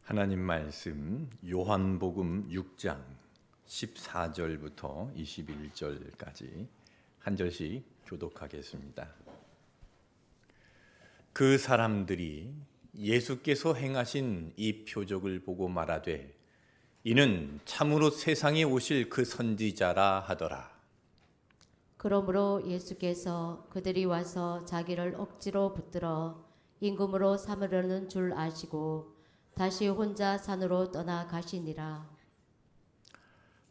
하나님 말씀 요한복음 6장 14절부터 21절까지 한 절씩 교독하겠습니다. 그 사람들이 예수께서 행하신 이 표적을 보고 말하되 이는 참으로 세상에 오실 그 선지자라 하더라. 그러므로 예수께서 그들이 와서 자기를 억지로 붙들어 임금으로 삼으려는 줄 아시고 다시 혼자 산으로 떠나 가시니라.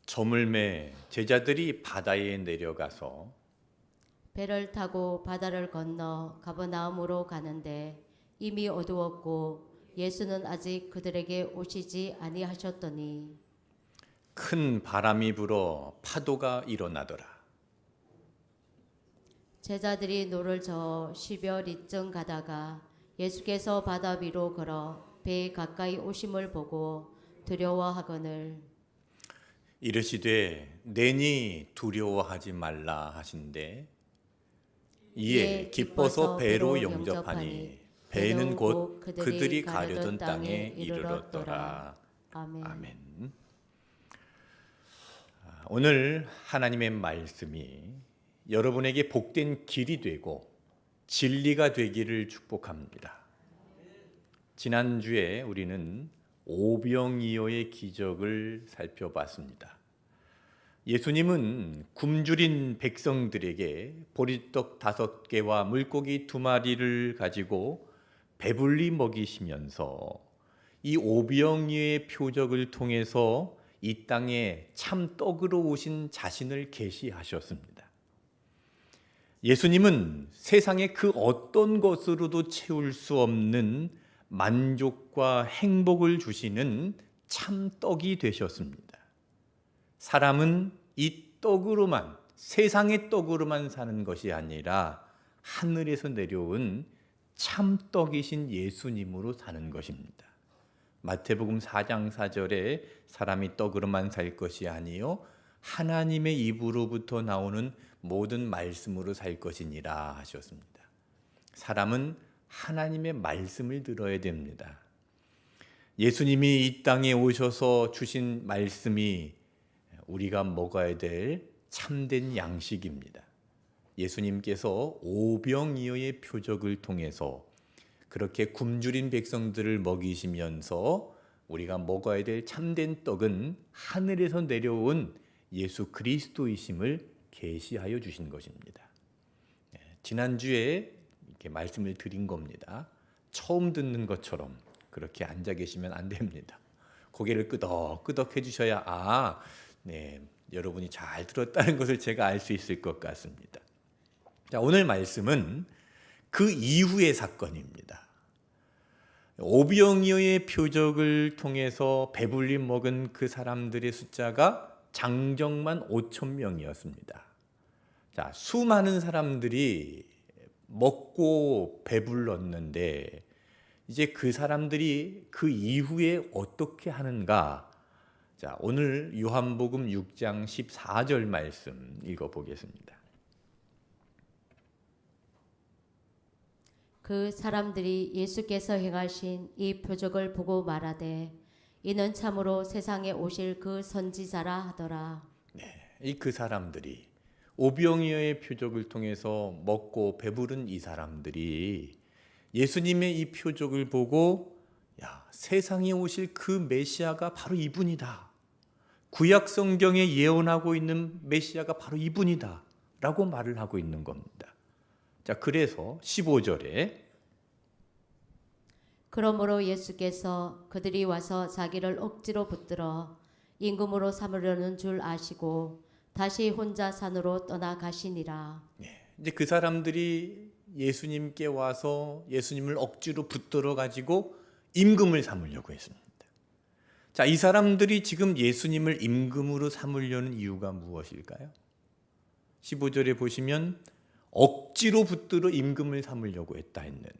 저물매 제자들이 바다에 내려가서 배를 타고 바다를 건너 가버나움으로 가는데 이미 어두웠고 예수는 아직 그들에게 오시지 아니하셨더니 큰 바람이 불어 파도가 일어나더라. 제자들이 노를 저어 10여 리쯤 가다가 예수께서 바다 위로 걸어 배에 가까이 오심을 보고 두려워하거늘 이르시되 내니 두려워하지 말라 하신대 이에 기뻐서 배로 영접하니 배는 곧 그들이 가려던 땅에 이르렀더라. 아멘. 오늘 하나님의 말씀이 여러분에게 복된 길이 되고 진리가 되기를 축복합니다. 지난주에 우리는 오병이어의 기적을 살펴봤습니다. 예수님은 굶주린 백성들에게 보리떡 5개와 물고기 2마리를 가지고 배불리 먹이시면서 이 오병이어의 표적을 통해서 이 땅에 참 떡으로 오신 자신을 계시하셨습니다. 예수님은 세상의 그 어떤 것으로도 채울 수 없는 만족과 행복을 주시는 참 떡이 되셨습니다. 사람은 이 떡으로만, 세상의 떡으로만 사는 것이 아니라 하늘에서 내려온 참 떡이신 예수님으로 사는 것입니다. 마태복음 4장 4절에 사람이 떡으로만 살 것이 아니요 하나님의 입으로부터 나오는 모든 말씀으로 살 것이니라 하셨습니다. 사람은 하나님의 말씀을 들어야 됩니다. 예수님이 이 땅에 오셔서 주신 말씀이 우리가 먹어야 될 참된 양식입니다. 예수님께서 오병이어의 표적을 통해서 그렇게 굶주린 백성들을 먹이시면서 우리가 먹어야 될 참된 떡은 하늘에서 내려온 예수 그리스도이심을 계시하여 주신 것입니다. 지난주에 이렇게 말씀을 드린 겁니다. 처음 듣는 것처럼 그렇게 앉아 계시면 안 됩니다. 고개를 끄덕끄덕 해주셔야 여러분이 잘 들었다는 것을 제가 알 수 있을 것 같습니다. 자, 오늘 말씀은 그 이후의 사건입니다. 오병이어의 표적을 통해서 배불리 먹은 그 사람들의 숫자가 장정만 5,000명이었습니다. 자, 수많은 사람들이 먹고 배불렀는데 이제 그 사람들이 그 이후에 어떻게 하는가? 자, 오늘 요한복음 6장 14절 말씀 읽어보겠습니다. 그 사람들이 예수께서 행하신 이 표적을 보고 말하되 이는 참으로 세상에 오실 그 선지자라 하더라. 이 그 사람들이 오병이어의 표적을 통해서 먹고 배부른 이 사람들이 예수님의 이 표적을 보고 세상에 오실 그 메시아가 바로 이분이다. 구약 성경에 예언하고 있는 메시아가 바로 이분이다 라고 말을 하고 있는 겁니다. 자, 그래서 15절에 그러므로 예수께서 그들이 와서 자기를 억지로 붙들어 임금으로 삼으려는 줄 아시고 다시 혼자 산으로 떠나 가시니라. 이제 그 사람들이 예수님께 와서 예수님을 억지로 붙들어 가지고 임금을 삼으려고 했습니다. 자, 이 사람들이 지금 예수님을 임금으로 삼으려는 이유가 무엇일까요? 15절에 보시면 억지로 붙들어 임금을 삼으려고 했다 했는데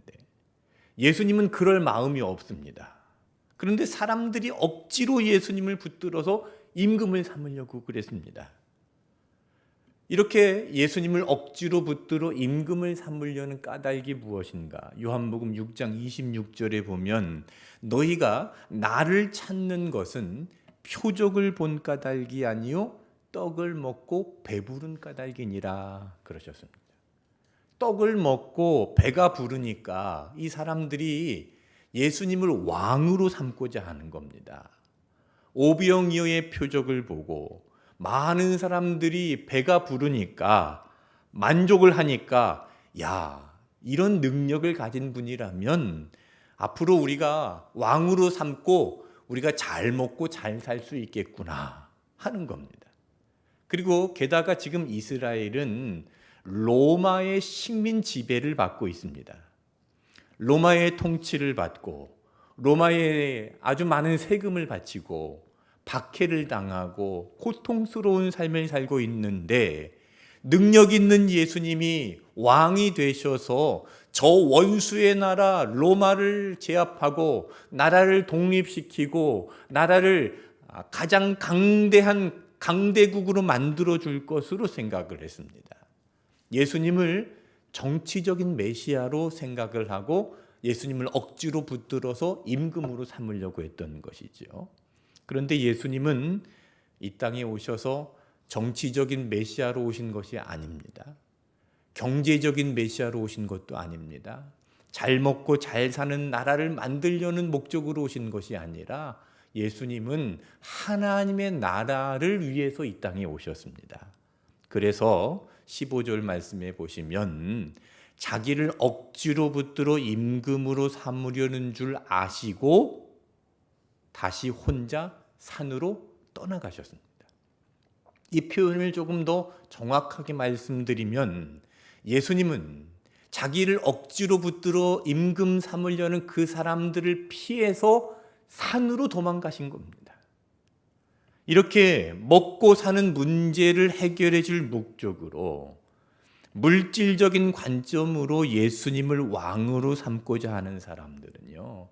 예수님은 그럴 마음이 없습니다. 그런데 사람들이 억지로 예수님을 붙들어서 임금을 삼으려고 그랬습니다. 이렇게 예수님을 억지로 붙들어 임금을 삼으려는 까닭이 무엇인가? 요한복음 6장 26절에 보면 너희가 나를 찾는 것은 표적을 본 까닭이 아니요 떡을 먹고 배부른 까닭이니라 그러셨습니다. 떡을 먹고 배가 부르니까 이 사람들이 예수님을 왕으로 삼고자 하는 겁니다. 오병이어의 표적을 보고 많은 사람들이 배가 부르니까 만족을 하니까 야, 이런 능력을 가진 분이라면 앞으로 우리가 왕으로 삼고 우리가 잘 먹고 잘 살 수 있겠구나 하는 겁니다. 그리고 게다가 지금 이스라엘은 로마의 식민 지배를 받고 있습니다. 로마의 통치를 받고 로마에 아주 많은 세금을 바치고 박해를 당하고 고통스러운 삶을 살고 있는데 능력 있는 예수님이 왕이 되셔서 저 원수의 나라 로마를 제압하고 나라를 독립시키고 나라를 가장 강대한 강대국으로 만들어 줄 것으로 생각을 했습니다. 예수님을 정치적인 메시아로 생각을 하고 예수님을 억지로 붙들어서 임금으로 삼으려고 했던 것이죠. 그런데 예수님은 이 땅에 오셔서 정치적인 메시아로 오신 것이 아닙니다. 경제적인 메시아로 오신 것도 아닙니다. 잘 먹고 잘 사는 나라를 만들려는 목적으로 오신 것이 아니라 예수님은 하나님의 나라를 위해서 이 땅에 오셨습니다. 그래서 15절 말씀에 보시면 자기를 억지로 붙들어 임금으로 삼으려는 줄 아시고 다시 혼자 산으로 떠나가셨습니다. 이 표현을 조금 더 정확하게 말씀드리면 예수님은 자기를 억지로 붙들어 임금 삼으려는 그 사람들을 피해서 산으로 도망가신 겁니다. 이렇게 먹고 사는 문제를 해결해 줄 목적으로 물질적인 관점으로 예수님을 왕으로 삼고자 하는 사람들은요,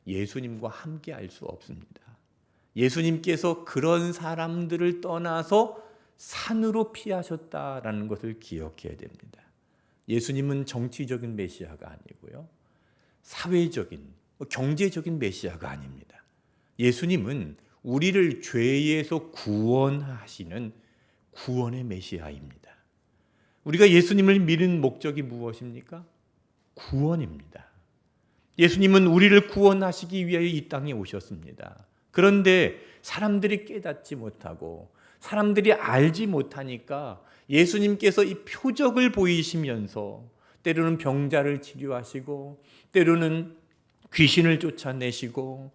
예수님과 함께 할 수 없습니다. 예수님께서 그런 사람들을 떠나서 산으로 피하셨다라는 것을 기억해야 됩니다. 예수님은 정치적인 메시아가 아니고요, 사회적인, 경제적인 메시아가 아닙니다. 예수님은 우리를 죄에서 구원하시는 구원의 메시아입니다. 우리가 예수님을 믿는 목적이 무엇입니까? 구원입니다. 예수님은 우리를 구원하시기 위하여 이 땅에 오셨습니다. 그런데 사람들이 깨닫지 못하고 사람들이 알지 못하니까 예수님께서 이 표적을 보이시면서 때로는 병자를 치료하시고 때로는 귀신을 쫓아내시고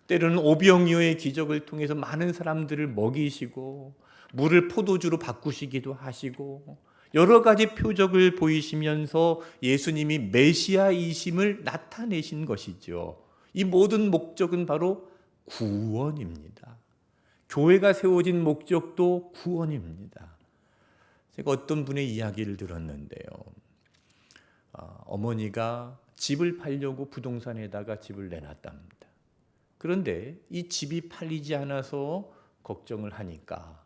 때로는 오병이어의 기적을 통해서 많은 사람들을 먹이시고 물을 포도주로 바꾸시기도 하시고 여러 가지 표적을 보이시면서 예수님이 메시아이심을 나타내신 것이죠. 이 모든 목적은 바로 구원입니다. 교회가 세워진 목적도 구원입니다. 제가 어떤 분의 이야기를 들었는데요. 어머니가 집을 팔려고 부동산에다가 집을 내놨답니다. 그런데 이 집이 팔리지 않아서 걱정을 하니까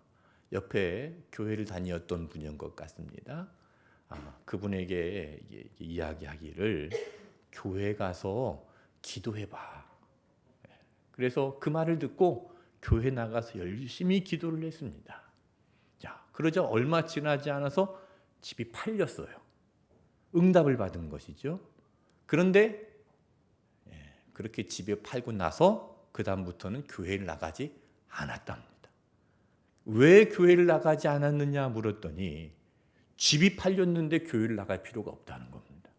옆에 교회를 다녔던 분인 것 같습니다. 그분에게 이야기하기를 교회 가서 기도해봐. 그래서 그 말을 듣고 교회 나가서 열심히 기도를 했습니다. 자, 그러자 얼마 지나지 않아서 집이 팔렸어요. 응답을 받은 것이죠. 그런데 그렇게 집에 팔고 나서 그 다음부터는 교회를 나가지 않았답니다. 왜 교회를 나가지 않았느냐 물었더니 집이 팔렸는데 교회를 나갈 필요가 없다는 겁니다.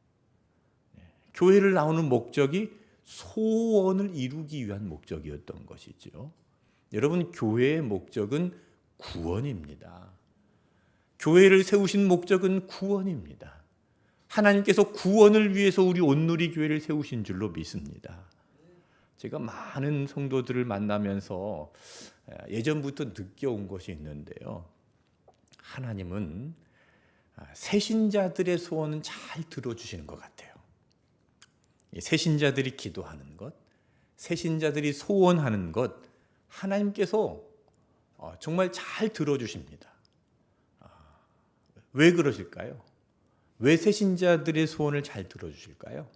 교회를 나오는 목적이 소원을 이루기 위한 목적이었던 것이죠. 여러분, 교회의 목적은 구원입니다. 교회를 세우신 목적은 구원입니다. 하나님께서 구원을 위해서 우리 온누리 교회를 세우신 줄로 믿습니다. 제가 많은 성도들을 만나면서 예전부터 느껴온 것이 있는데요. 하나님은 새신자들의 소원은 잘 들어주시는 것 같아요. 새신자들이 기도하는 것, 새신자들이 소원하는 것, 하나님께서 정말 잘 들어주십니다. 왜 그러실까요? 왜 새신자들의 소원을 잘 들어주실까요?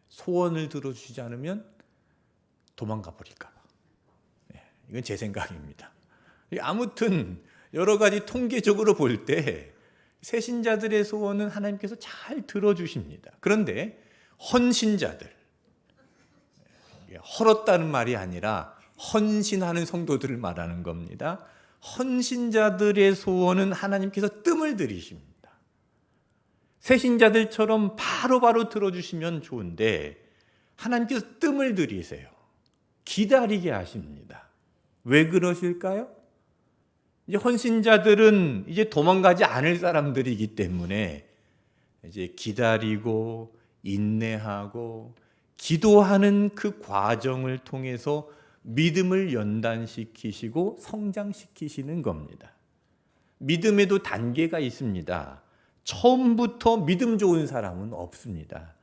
소원을 들어주시지 않으면 도망가 버릴까 봐. 이건 제 생각입니다. 아무튼 여러 가지 통계적으로 볼 때 새신자들의 소원은 하나님께서 잘 들어주십니다. 그런데 헌신자들, 헐었다는 말이 아니라 헌신하는 성도들을 말하는 겁니다. 헌신자들의 소원은 하나님께서 뜸을 들이십니다. 새신자들처럼 바로바로 들어주시면 좋은데 하나님께서 뜸을 들이세요. 기다리게 하십니다. 왜 그러실까요? 이제 헌신자들은 이제 도망가지 않을 사람들이기 때문에 이제 기다리고 인내하고 기도하는 그 과정을 통해서 믿음을 연단시키시고 성장시키시는 겁니다. 믿음에도 단계가 있습니다. 처음부터 믿음 좋은 사람은 없습니다.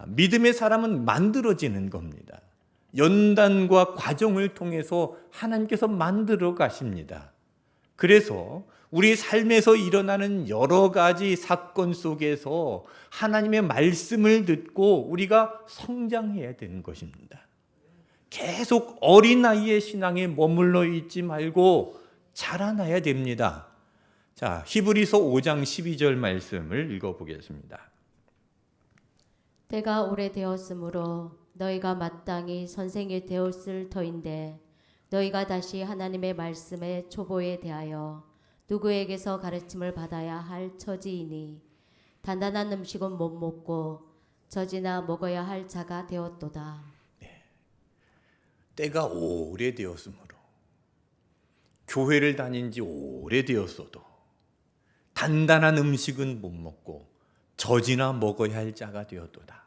믿음의 사람은 만들어지는 겁니다. 연단과 과정을 통해서 하나님께서 만들어 가십니다. 그래서 우리 삶에서 일어나는 여러 가지 사건 속에서 하나님의 말씀을 듣고 우리가 성장해야 되는 것입니다. 계속 어린아이의 신앙에 머물러 있지 말고 자라나야 됩니다. 자, 히브리서 5장 12절 말씀을 읽어보겠습니다. 때가 오래되었으므로 너희가 마땅히 선생이 되었을 터인데 너희가 다시 하나님의 말씀의 초보에 대하여 누구에게서 가르침을 받아야 할 처지이니 단단한 음식은 못 먹고 젖이나 먹어야 할 자가 되었도다. 때가 오래되었으므로 교회를 다닌 지 오래되었어도 단단한 음식은 못 먹고 젖이나 먹어야 할 자가 되었도다.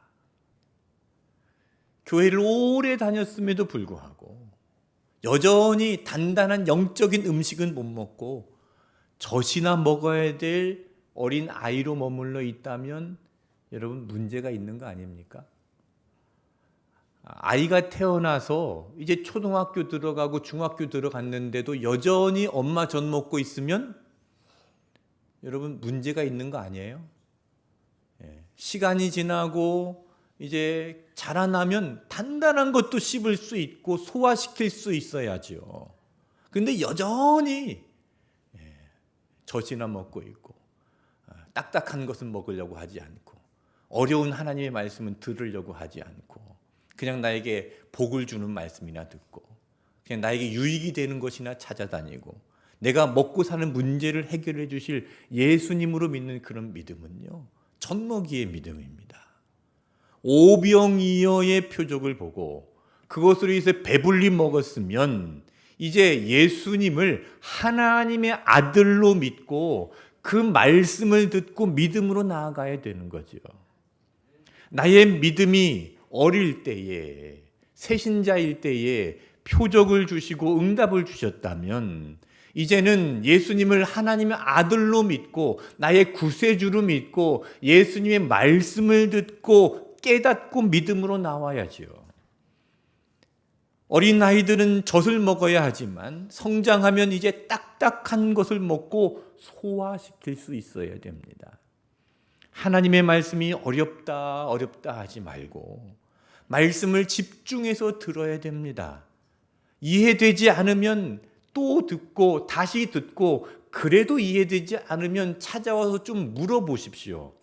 교회를 오래 다녔음에도 불구하고 여전히 단단한 영적인 음식은 못 먹고 젖이나 먹어야 될 어린 아이로 머물러 있다면 여러분 문제가 있는 거 아닙니까? 아이가 태어나서 이제 초등학교 들어가고 중학교 들어갔는데도 여전히 엄마 젖 먹고 있으면 여러분 문제가 있는 거 아니에요? 시간이 지나고 이제 자라나면 단단한 것도 씹을 수 있고 소화시킬 수 있어야죠. 근데 여전히 젖이나 먹고 있고 딱딱한 것은 먹으려고 하지 않고 어려운 하나님의 말씀은 들으려고 하지 않고 그냥 나에게 복을 주는 말씀이나 듣고 그냥 나에게 유익이 되는 것이나 찾아다니고 내가 먹고 사는 문제를 해결해 주실 예수님으로 믿는 그런 믿음은요, 젖먹이의 믿음입니다. 오병이어의 표적을 보고 그것으로 인해서 배불리 먹었으면 이제 예수님을 하나님의 아들로 믿고 그 말씀을 듣고 믿음으로 나아가야 되는 거죠. 나의 믿음이 어릴 때에 새신자일 때에 표적을 주시고 응답을 주셨다면 이제는 예수님을 하나님의 아들로 믿고 나의 구세주로 믿고 예수님의 말씀을 듣고 깨닫고 믿음으로 나와야지요. 어린 아이들은 젖을 먹어야 하지만 성장하면 이제 딱딱한 것을 먹고 소화시킬 수 있어야 됩니다. 하나님의 말씀이 어렵다 하지 말고 말씀을 집중해서 들어야 됩니다. 이해되지 않으면 또 듣고 다시 듣고 그래도 이해되지 않으면 찾아와서 좀 물어보십시오.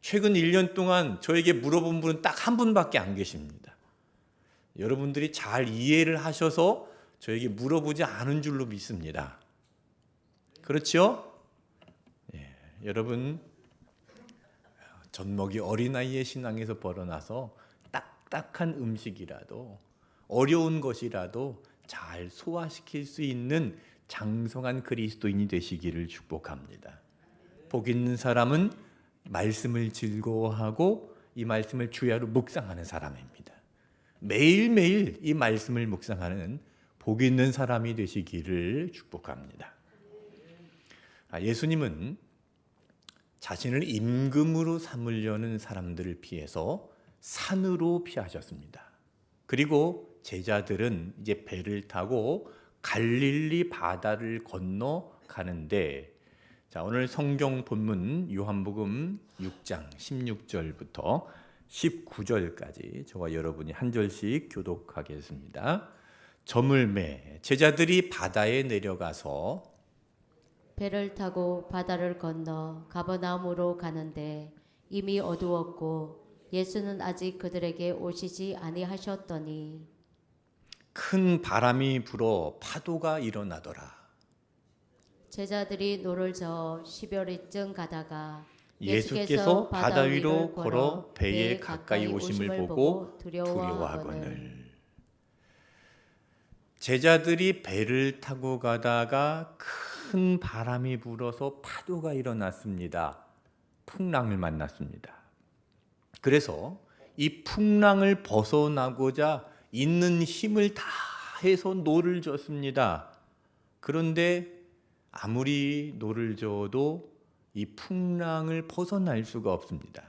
최근 1년 동안 저에게 물어본 분은 딱 한 분밖에 안 계십니다. 여러분들이 잘 이해를 하셔서 저에게 물어보지 않은 줄로 믿습니다. 그렇죠? 여러분 젖먹이 어린아이의 신앙에서 벗어나서 딱딱한 음식이라도 어려운 것이라도 잘 소화시킬 수 있는 장성한 그리스도인이 되시기를 축복합니다. 복 있는 사람은 말씀을 즐거워하고 이 말씀을 주야로 묵상하는 사람입니다. 매일매일 이 말씀을 묵상하는 복 있는 사람이 되시기를 축복합니다. 예수님은 자신을 임금으로 삼으려는 사람들을 피해서 산으로 피하셨습니다. 그리고 제자들은 이제 배를 타고 갈릴리 바다를 건너 가는데, 자, 오늘 성경 본문 요한복음 6장 16절부터 19절까지 저와 여러분이 한 절씩 교독하겠습니다. 저물매 제자들이 바다에 내려가서 배를 타고 바다를 건너 가버나움으로 가는데 이미 어두웠고 예수는 아직 그들에게 오시지 아니하셨더니 큰 바람이 불어 파도가 일어나더라. 제자들이 노를 저어 10여리쯤 가다가 예수께서 바다 위로 걸어 배에 가까이 오심을 보고 두려워하거늘. 제자들이 배를 타고 가다가 큰 바람이 불어서 파도가 일어났습니다. 풍랑을 만났습니다. 그래서 이 풍랑을 벗어나고자 있는 힘을 다해서 노를 젓습니다. 그런데 아무리 노를 저어도 이 풍랑을 벗어날 수가 없습니다.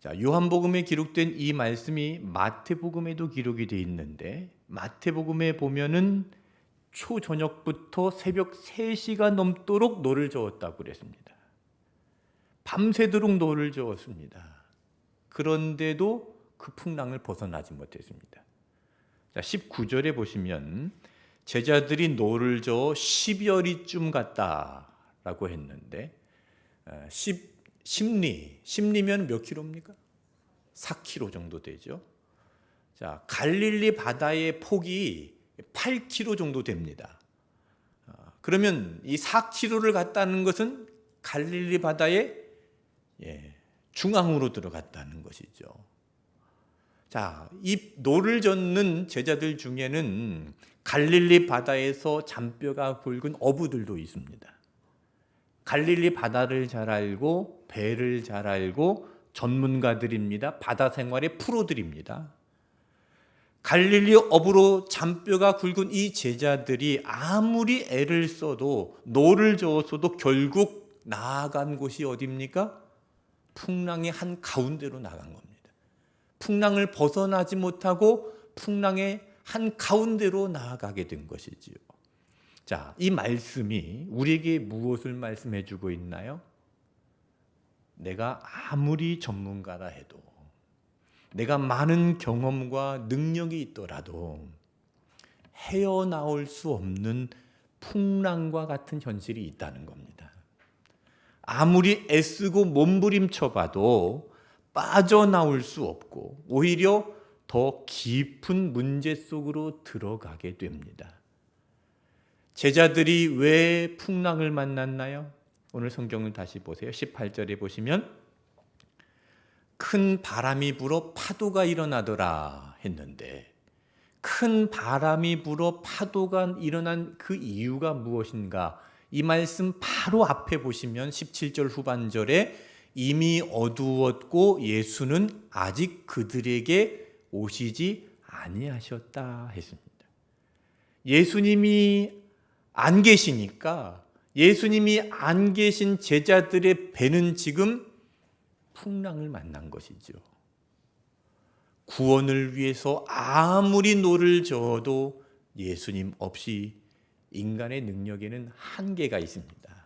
자, 요한복음에 기록된 이 말씀이 마태복음에도 기록이 되어 있는데, 마태복음에 보면은 초저녁부터 새벽 3시가 넘도록 노를 저었다고 그랬습니다. 밤새도록 노를 저었습니다. 그런데도 그 풍랑을 벗어나지 못했습니다. 자, 19절에 보시면 제자들이 노를 저어 10여리쯤 갔다라고 했는데, 10리면 몇 킬로입니까? 4킬로 정도 되죠. 자, 갈릴리 바다의 폭이 8킬로 정도 됩니다. 그러면 이 4킬로를 갔다는 것은 갈릴리 바다의 중앙으로 들어갔다는 것이죠. 자, 이 노를 젓는 제자들 중에는 갈릴리 바다에서 잔뼈가 굵은 어부들도 있습니다. 갈릴리 바다를 잘 알고 배를 잘 알고 전문가들입니다. 바다 생활의 프로들입니다. 갈릴리 어부로 잔뼈가 굵은 이 제자들이 아무리 애를 써도 노를 저었어도 결국 나아간 곳이 어디입니까? 풍랑의 한 가운데로 나간 겁니다. 풍랑을 벗어나지 못하고 풍랑의 한 가운데로 나아가게 된 것이지요. 자, 이 말씀이 우리에게 무엇을 말씀해 주고 있나요? 내가 아무리 전문가라 해도, 내가 많은 경험과 능력이 있더라도 헤어나올 수 없는 풍랑과 같은 현실이 있다는 겁니다. 아무리 애쓰고 몸부림쳐봐도 빠져나올 수 없고 오히려 더 깊은 문제 속으로 들어가게 됩니다. 제자들이 왜 풍랑을 만났나요? 오늘 성경을 다시 보세요. 18절에 보시면 큰 바람이 불어 파도가 일어나더라 했는데, 큰 바람이 불어 파도가 일어난 그 이유가 무엇인가? 이 말씀 바로 앞에 보시면 17절 후반절에 이미 어두웠고 예수는 아직 그들에게 오시지 아니하셨다 했습니다. 예수님이 안 계시니까, 예수님이 안 계신 제자들의 배는 지금 풍랑을 만난 것이죠. 구원을 위해서 아무리 노를 저어도 예수님 없이 인간의 능력에는 한계가 있습니다.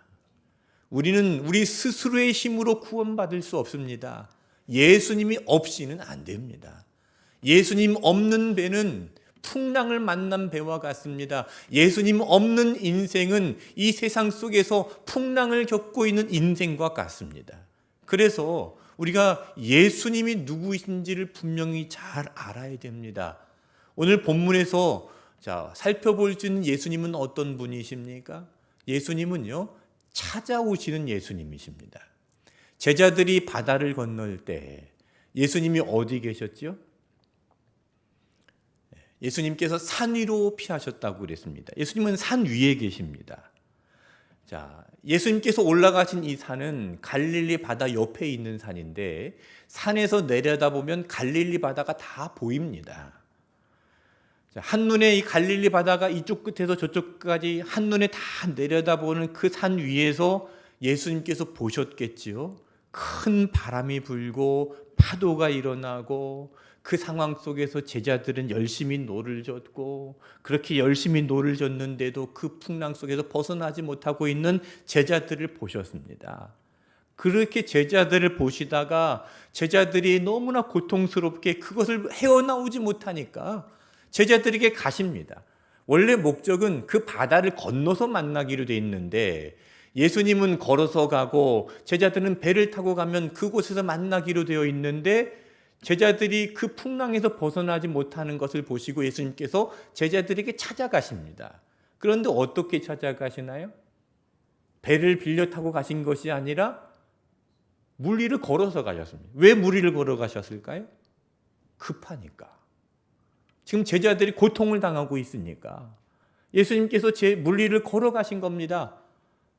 우리는 우리 스스로의 힘으로 구원받을 수 없습니다. 예수님이 없이는 안 됩니다. 예수님 없는 배는 풍랑을 만난 배와 같습니다. 예수님 없는 인생은 이 세상 속에서 풍랑을 겪고 있는 인생과 같습니다. 그래서 우리가 예수님이 누구이신지를 분명히 잘 알아야 됩니다. 오늘 본문에서 살펴볼 수 있는 예수님은 어떤 분이십니까? 예수님은요, 찾아오시는 예수님이십니다. 제자들이 바다를 건널 때 예수님이 어디 계셨죠? 예수님께서 산 위로 피하셨다고 그랬습니다. 예수님은 산 위에 계십니다. 자, 예수님께서 올라가신 이 산은 갈릴리 바다 옆에 있는 산인데, 산에서 내려다보면 갈릴리 바다가 다 보입니다. 자, 한눈에 이 갈릴리 바다가 이쪽 끝에서 저쪽까지 한눈에 다 내려다보는 그 산 위에서 예수님께서 보셨겠지요. 큰 바람이 불고 파도가 일어나고 그 상황 속에서 제자들은 열심히 노를 젓고 그렇게 열심히 노를 젓는데도 그 풍랑 속에서 벗어나지 못하고 있는 제자들을 보셨습니다. 그렇게 제자들을 보시다가 제자들이 너무나 고통스럽게 그것을 헤어나오지 못하니까 제자들에게 가십니다. 원래 목적은 그 바다를 건너서 만나기로 돼 있는데 예수님은 걸어서 가고 제자들은 배를 타고 가면 그곳에서 만나기로 되어 있는데 제자들이 그 풍랑에서 벗어나지 못하는 것을 보시고 예수님께서 제자들에게 찾아가십니다. 그런데 어떻게 찾아가시나요? 배를 빌려 타고 가신 것이 아니라 물 위를 걸어서 가셨습니다. 왜 물 위를 걸어가셨을까요? 급하니까. 지금 제자들이 고통을 당하고 있으니까 예수님께서 물 위를 걸어가신 겁니다.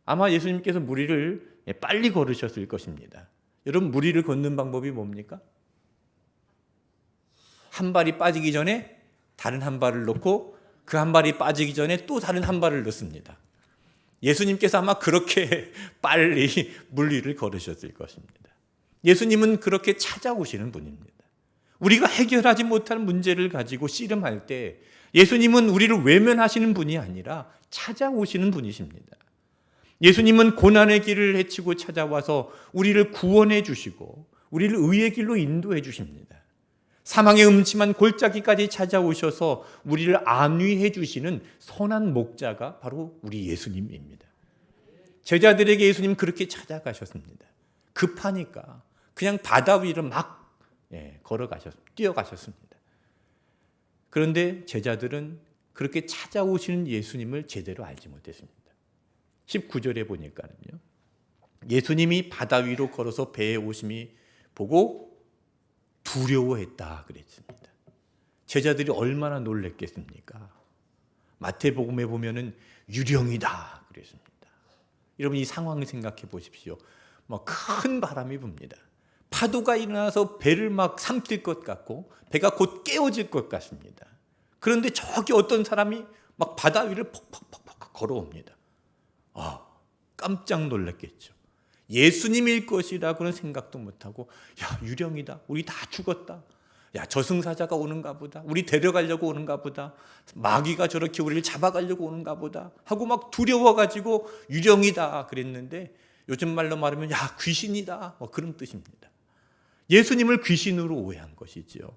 아마 예수님께서 물 위를 빨리 걸으셨을 것입니다. 여러분, 물 위를 걷는 방법이 뭡니까? 한 발이 빠지기 전에 다른 한 발을 넣고 그 한 발이 빠지기 전에 또 다른 한 발을 넣습니다. 예수님께서 아마 그렇게 빨리 물 위를 걸으셨을 것입니다. 예수님은 그렇게 찾아오시는 분입니다. 우리가 해결하지 못한 문제를 가지고 씨름할 때 예수님은 우리를 외면하시는 분이 아니라 찾아오시는 분이십니다. 예수님은 고난의 길을 헤치고 찾아와서 우리를 구원해 주시고 우리를 의의 길로 인도해 주십니다. 사망의 음침한 골짜기까지 찾아오셔서 우리를 안위해 주시는 선한 목자가 바로 우리 예수님입니다. 제자들에게 예수님 그렇게 찾아가셨습니다. 급하니까 그냥 바다 위를 막 뛰어가셨습니다. 그런데 제자들은 그렇게 찾아오시는 예수님을 제대로 알지 못했습니다. 19절에 보니까는요, 예수님이 바다 위로 걸어서 배에 오심이 보고 두려워했다 그랬습니다. 제자들이 얼마나 놀랬겠습니까? 마태복음에 보면은 유령이다 그랬습니다. 여러분, 이 상황을 생각해 보십시오. 막 큰 바람이 붑니다. 파도가 일어나서 배를 막 삼킬 것 같고 배가 곧 깨어질 것 같습니다. 그런데 저기 어떤 사람이 막 바다 위를 퍽퍽퍽 걸어옵니다. 깜짝 놀랐겠죠. 예수님일 것이라고는 생각도 못하고, 야, 유령이다, 우리 다 죽었다, 야, 저승사자가 오는가 보다, 우리 데려가려고 오는가 보다, 마귀가 저렇게 우리를 잡아가려고 오는가 보다 하고 막 두려워가지고 유령이다 그랬는데, 요즘 말로 말하면 야, 귀신이다, 그런 뜻입니다. 예수님을 귀신으로 오해한 것이지요.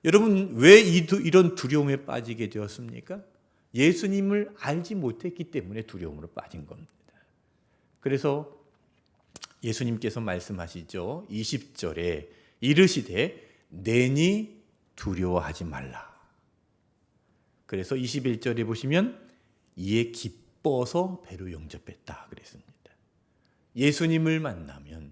여러분, 왜 이런 두려움에 빠지게 되었습니까? 예수님을 알지 못했기 때문에 두려움으로 빠진 겁니다. 그래서 예수님께서 말씀하시죠. 20절에 이르시되 내니 두려워하지 말라. 그래서 21절에 보시면 이에 기뻐서 배로 영접했다 그랬습니다. 예수님을 만나면,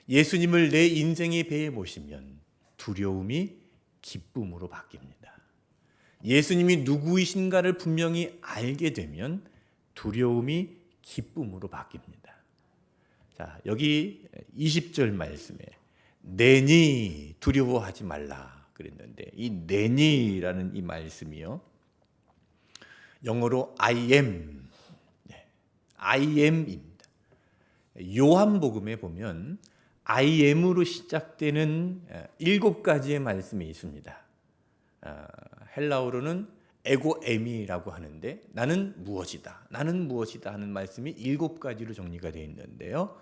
예수님을 내 인생의 배에 모시면 두려움이 기쁨으로 바뀝니다. 예수님이 누구이신가를 분명히 알게 되면 두려움이 기쁨으로 바뀝니다. 자, 여기 20절 말씀에 내니 두려워하지 말라 그랬는데, 이 내니라는 이 말씀이요, 영어로 I am입니다. 요한복음에 보면 I am으로 시작되는 7가지의 말씀이 있습니다. 헬라어로는 에고 에미라고 하는데, 나는 무엇이다, 나는 무엇이다 하는 말씀이 7가지로 정리가 되어 있는데요,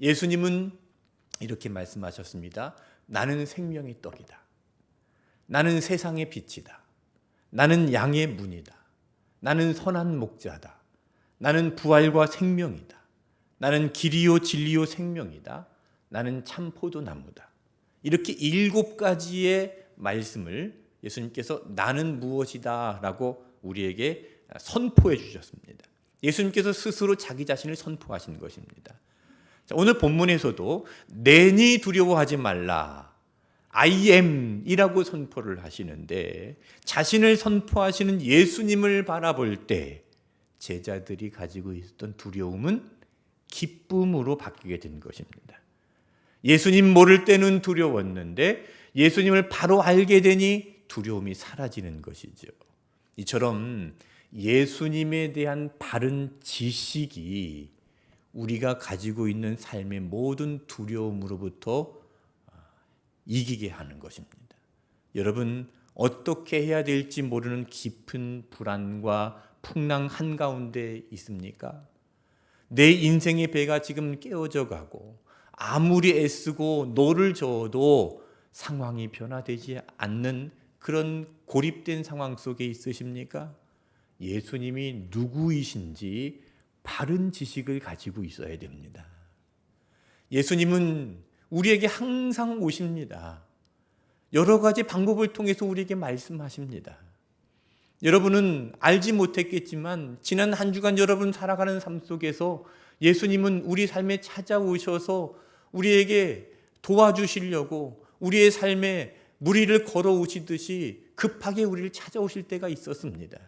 예수님은 이렇게 말씀하셨습니다. 나는 생명의 떡이다, 나는 세상의 빛이다, 나는 양의 문이다, 나는 선한 목자다, 나는 부활과 생명이다, 나는 길이요 진리요 생명이다, 나는 참 포도나무다. 이렇게 7가지의 말씀을 예수님께서 나는 무엇이다 라고 우리에게 선포해 주셨습니다. 예수님께서 스스로 자기 자신을 선포하신 것입니다. 자, 오늘 본문에서도 내니 두려워하지 말라, I am 이라고 선포를 하시는데, 자신을 선포하시는 예수님을 바라볼 때 제자들이 가지고 있었던 두려움은 기쁨으로 바뀌게 된 것입니다. 예수님 모를 때는 두려웠는데 예수님을 바로 알게 되니 두려움이 사라지는 것이죠. 이처럼 예수님에 대한 바른 지식이 우리가 가지고 있는 삶의 모든 두려움으로부터 이기게 하는 것입니다. 여러분, 어떻게 해야 될지 모르는 깊은 불안과 풍랑 한가운데 있습니까? 내 인생의 배가 지금 깨어져 가고 아무리 애쓰고 노를 저어도 상황이 변화되지 않는 그런 고립된 상황 속에 있으십니까? 예수님이 누구이신지 바른 지식을 가지고 있어야 됩니다. 예수님은 우리에게 항상 오십니다. 여러 가지 방법을 통해서 우리에게 말씀하십니다. 여러분은 알지 못했겠지만 지난 한 주간 여러분 살아가는 삶 속에서 예수님은 우리 삶에 찾아오셔서 우리에게 도와주시려고 우리의 삶에 무리를 걸어오시듯이 급하게 우리를 찾아오실 때가 있었습니다.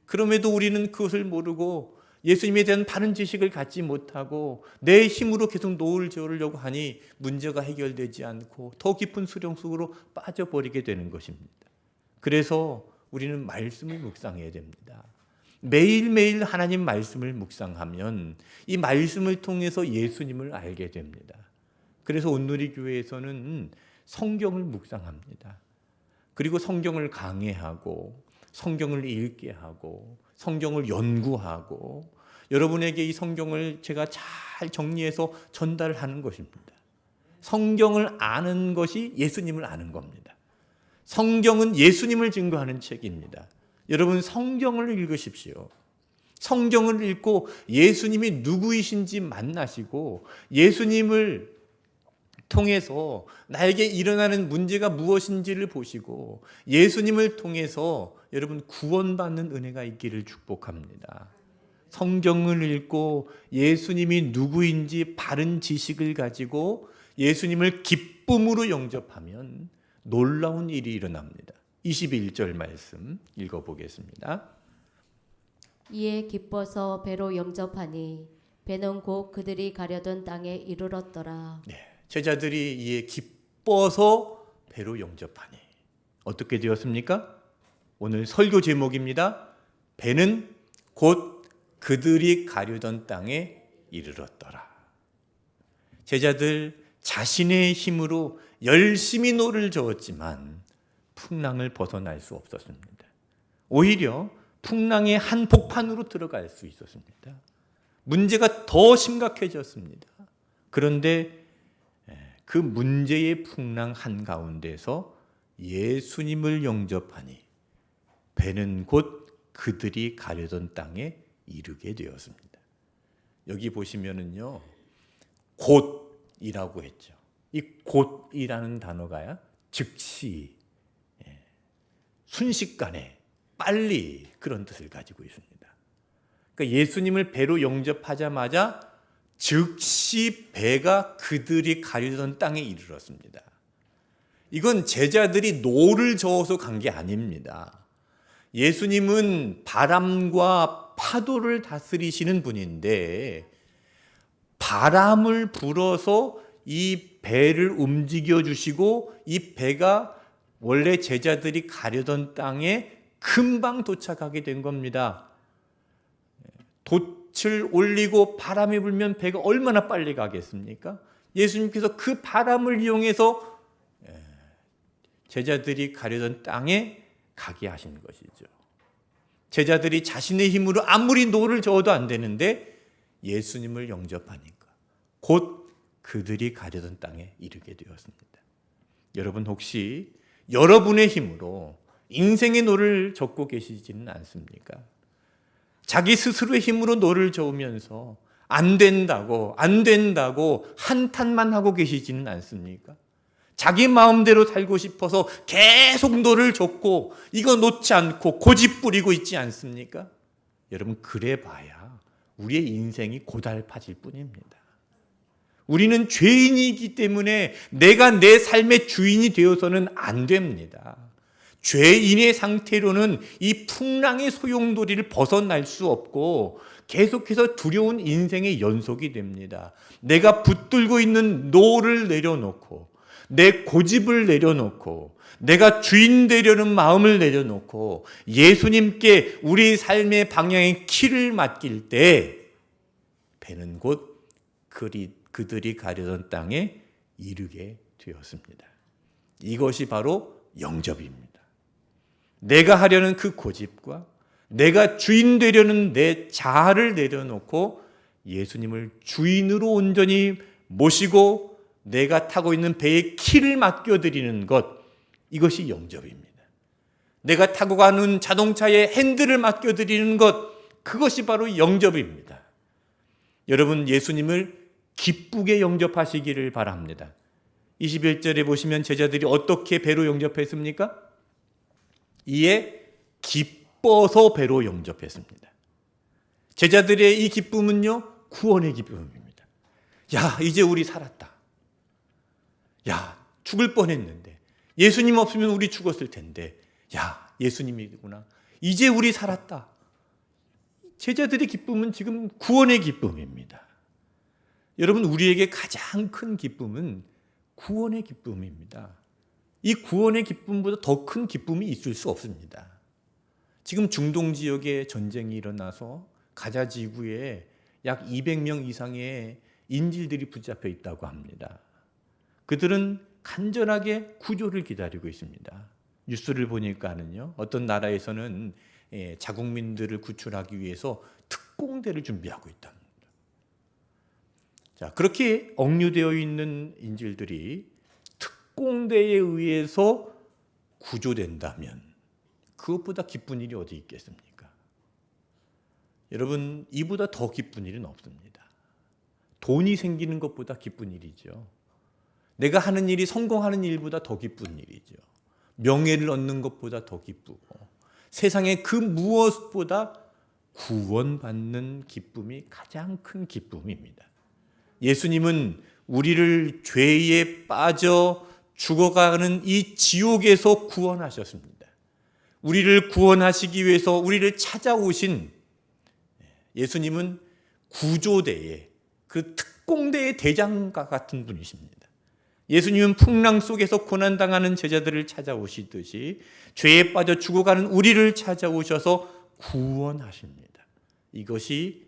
그럼에도 우리는 그것을 모르고 예수님에 대한 바른 지식을 갖지 못하고 내 힘으로 계속 노를 저으려고 하니 문제가 해결되지 않고 더 깊은 수렁 속으로 빠져버리게 되는 것입니다. 그래서 우리는 말씀을 묵상해야 됩니다. 매일매일 하나님 말씀을 묵상하면 이 말씀을 통해서 예수님을 알게 됩니다. 그래서 온누리교회에서는 성경을 묵상합니다. 그리고 성경을 강해하고 성경을 읽게 하고 성경을 연구하고 여러분에게 이 성경을 제가 잘 정리해서 전달하는 것입니다. 성경을 아는 것이 예수님을 아는 겁니다. 성경은 예수님을 증거하는 책입니다. 여러분, 성경을 읽으십시오. 성경을 읽고 예수님이 누구이신지 만나시고 예수님을 통해서 나에게 일어나는 문제가 무엇인지를 보시고 예수님을 통해서 여러분 구원받는 은혜가 있기를 축복합니다. 성경을 읽고 예수님이 누구인지 바른 지식을 가지고 예수님을 기쁨으로 영접하면 놀라운 일이 일어납니다. 21절 말씀 읽어보겠습니다. 이에 기뻐서 배로 영접하니 배는 곧 그들이 가려던 땅에 이르렀더라. 네, 제자들이 이에 기뻐서 배로 영접하니 어떻게 되었습니까? 오늘 설교 제목입니다. 배는 곧 그들이 가려던 땅에 이르렀더라. 제자들 자신의 힘으로 열심히 노를 저었지만 풍랑을 벗어날 수 없었습니다. 오히려 풍랑의 한복판으로 들어갈 수 있었습니다. 문제가 더 심각해졌습니다. 그런데 그 문제의 풍랑 한가운데서 예수님을 영접하니 배는 곧 그들이 가려던 땅에 이르게 되었습니다. 여기 보시면은요, 곧이라고 했죠. 이 곧이라는 단어가요, 즉시, 순식간에, 빨리 그런 뜻을 가지고 있습니다. 그러니까 예수님을 배로 영접하자마자 즉시 배가 그들이 가려던 땅에 이르렀습니다. 이건 제자들이 노를 저어서 간 게 아닙니다. 예수님은 바람과 파도를 다스리시는 분인데 바람을 불어서 이 배를 움직여 주시고 이 배가 원래 제자들이 가려던 땅에 금방 도착하게 된 겁니다. 돛을 올리고 바람이 불면 배가 얼마나 빨리 가겠습니까? 예수님께서 그 바람을 이용해서 제자들이 가려던 땅에 가게 하신 것이죠. 제자들이 자신의 힘으로 아무리 노를 저어도 안 되는데 예수님을 영접하니까 곧 그들이 가려던 땅에 이르게 되었습니다. 여러분, 혹시 여러분의 힘으로 인생의 노를 젓고 계시지는 않습니까? 자기 스스로의 힘으로 노를 저으면서 안 된다고 한탄만 하고 계시지는 않습니까? 자기 마음대로 살고 싶어서 계속 노를 젓고 이거 놓지 않고 고집 부리고 있지 않습니까? 여러분, 그래 봐야 우리의 인생이 고달파질 뿐입니다. 우리는 죄인이기 때문에 내가 내 삶의 주인이 되어서는 안 됩니다. 죄인의 상태로는 이 풍랑의 소용돌이를 벗어날 수 없고 계속해서 두려운 인생의 연속이 됩니다. 내가 붙들고 있는 노를 내려놓고 내 고집을 내려놓고 내가 주인 되려는 마음을 내려놓고 예수님께 우리 삶의 방향의 키를 맡길 때 배는 곧 그들이 가려던 땅에 이르게 되었습니다. 이것이 바로 영접입니다. 내가 하려는 그 고집과 내가 주인 되려는 내 자아를 내려놓고 예수님을 주인으로 온전히 모시고 내가 타고 있는 배의 키를 맡겨드리는 것, 이것이 영접입니다. 내가 타고 가는 자동차의 핸들을 맡겨드리는 것, 그것이 바로 영접입니다. 여러분, 예수님을 기쁘게 영접하시기를 바랍니다. 21절에 보시면 제자들이 어떻게 배로 영접했습니까? 이에 기뻐서 배로 영접했습니다. 제자들의 이 기쁨은요, 구원의 기쁨입니다. 야, 이제 우리 살았다. 야, 죽을 뻔했는데 예수님 없으면 우리 죽었을 텐데, 야, 예수님이구나. 이제 우리 살았다. 제자들의 기쁨은 지금 구원의 기쁨입니다. 여러분, 우리에게 가장 큰 기쁨은 구원의 기쁨입니다. 이 구원의 기쁨보다 더 큰 기쁨이 있을 수 없습니다. 지금 중동 지역에 전쟁이 일어나서 가자 지구에 약 200명 이상의 인질들이 붙잡혀 있다고 합니다. 그들은 간절하게 구조를 기다리고 있습니다. 뉴스를 보니까는요, 어떤 나라에서는 자국민들을 구출하기 위해서 특공대를 준비하고 있답니다. 자, 그렇게 억류되어 있는 인질들이 특공대에 의해서 구조된다면 그것보다 기쁜 일이 어디 있겠습니까? 여러분, 이보다 더 기쁜 일은 없습니다. 돈이 생기는 것보다 기쁜 일이죠. 내가 하는 일이 성공하는 일보다 더 기쁜 일이죠. 명예를 얻는 것보다 더 기쁘고, 세상의 그 무엇보다 구원받는 기쁨이 가장 큰 기쁨입니다. 예수님은 우리를 죄에 빠져 죽어가는 이 지옥에서 구원하셨습니다. 우리를 구원하시기 위해서 우리를 찾아오신 예수님은 구조대의 그 특공대의 대장과 같은 분이십니다. 예수님은 풍랑 속에서 고난당하는 제자들을 찾아오시듯이 죄에 빠져 죽어가는 우리를 찾아오셔서 구원하십니다. 이것이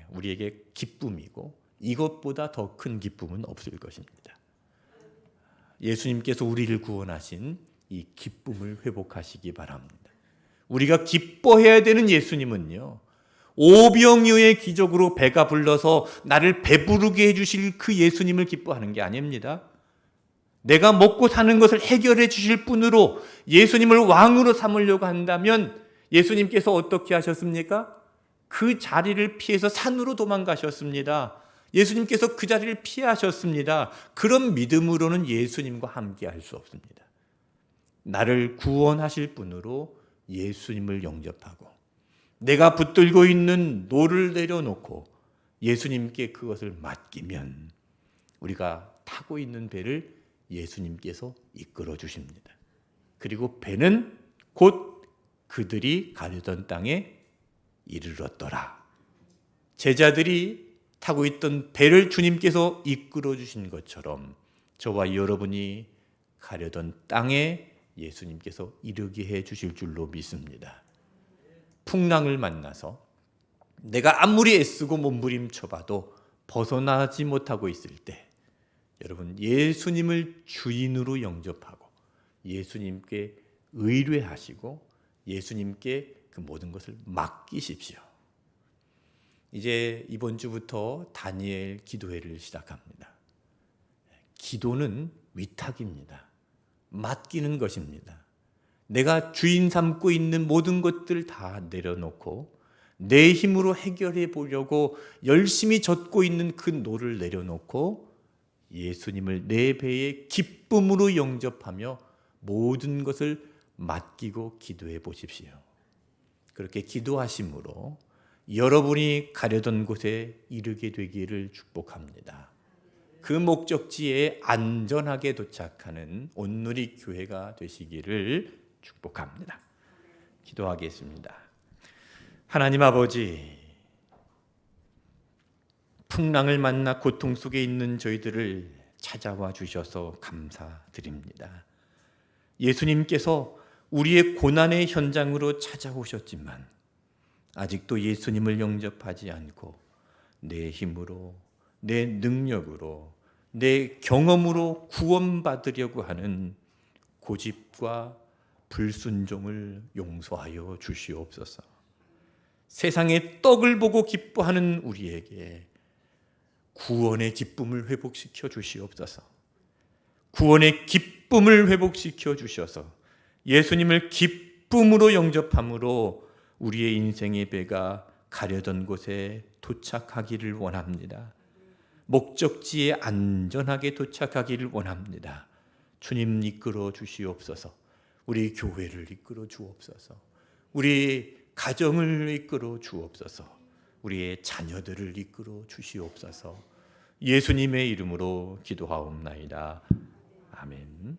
우리에게 기쁨이고 이것보다 더 큰 기쁨은 없을 것입니다. 예수님께서 우리를 구원하신 이 기쁨을 회복하시기 바랍니다. 우리가 기뻐해야 되는 예수님은요, 오병이어의 기적으로 배가 불러서 나를 배부르게 해주실 그 예수님을 기뻐하는 게 아닙니다. 내가 먹고 사는 것을 해결해 주실 분으로 예수님을 왕으로 삼으려고 한다면 예수님께서 어떻게 하셨습니까? 그 자리를 피해서 산으로 도망가셨습니다. 예수님께서 그 자리를 피하셨습니다. 그런 믿음으로는 예수님과 함께 할 수 없습니다. 나를 구원하실 분으로 예수님을 영접하고 내가 붙들고 있는 노를 내려놓고 예수님께 그것을 맡기면 우리가 타고 있는 배를 예수님께서 이끌어 주십니다. 그리고 배는 곧 그들이 가려던 땅에 이르렀더라. 제자들이 타고 있던 배를 주님께서 이끌어 주신 것처럼 저와 여러분이 가려던 땅에 예수님께서 이르게 해 주실 줄로 믿습니다. 풍랑을 만나서 내가 아무리 애쓰고 몸부림쳐봐도 벗어나지 못하고 있을 때 여러분, 예수님을 주인으로 영접하고 예수님께 의뢰하시고 예수님께 그 모든 것을 맡기십시오. 이제 이번 주부터 다니엘 기도회를 시작합니다. 기도는 위탁입니다. 맡기는 것입니다. 내가 주인 삼고 있는 모든 것들 다 내려놓고 내 힘으로 해결해 보려고 열심히 젓고 있는 그 노를 내려놓고 예수님을 내 배의 기쁨으로 영접하며 모든 것을 맡기고 기도해 보십시오. 그렇게 기도하심으로 여러분이 가려던 곳에 이르게 되기를 축복합니다. 그 목적지에 안전하게 도착하는 온누리 교회가 되시기를 축복합니다. 기도하겠습니다. 하나님 아버지, 풍랑을 만나 고통 속에 있는 저희들을 찾아와 주셔서 감사드립니다. 예수님께서 우리의 고난의 현장으로 찾아오셨지만 아직도 예수님을 영접하지 않고 내 힘으로, 내 능력으로, 내 경험으로 구원받으려고 하는 고집과 불순종을 용서하여 주시옵소서. 세상의 떡을 보고 기뻐하는 우리에게 구원의 기쁨을 회복시켜 주시옵소서. 구원의 기쁨을 회복시켜 주셔서 예수님을 기쁨으로 영접함으로 우리의 인생의 배가 가려던 곳에 도착하기를 원합니다. 목적지에 안전하게 도착하기를 원합니다. 주님 이끌어 주시옵소서. 우리 교회를 이끌어 주옵소서. 우리 가정을 이끌어 주옵소서. 우리의 자녀들을 이끌어 주시옵소서. 예수님의 이름으로 기도하옵나이다. 아멘.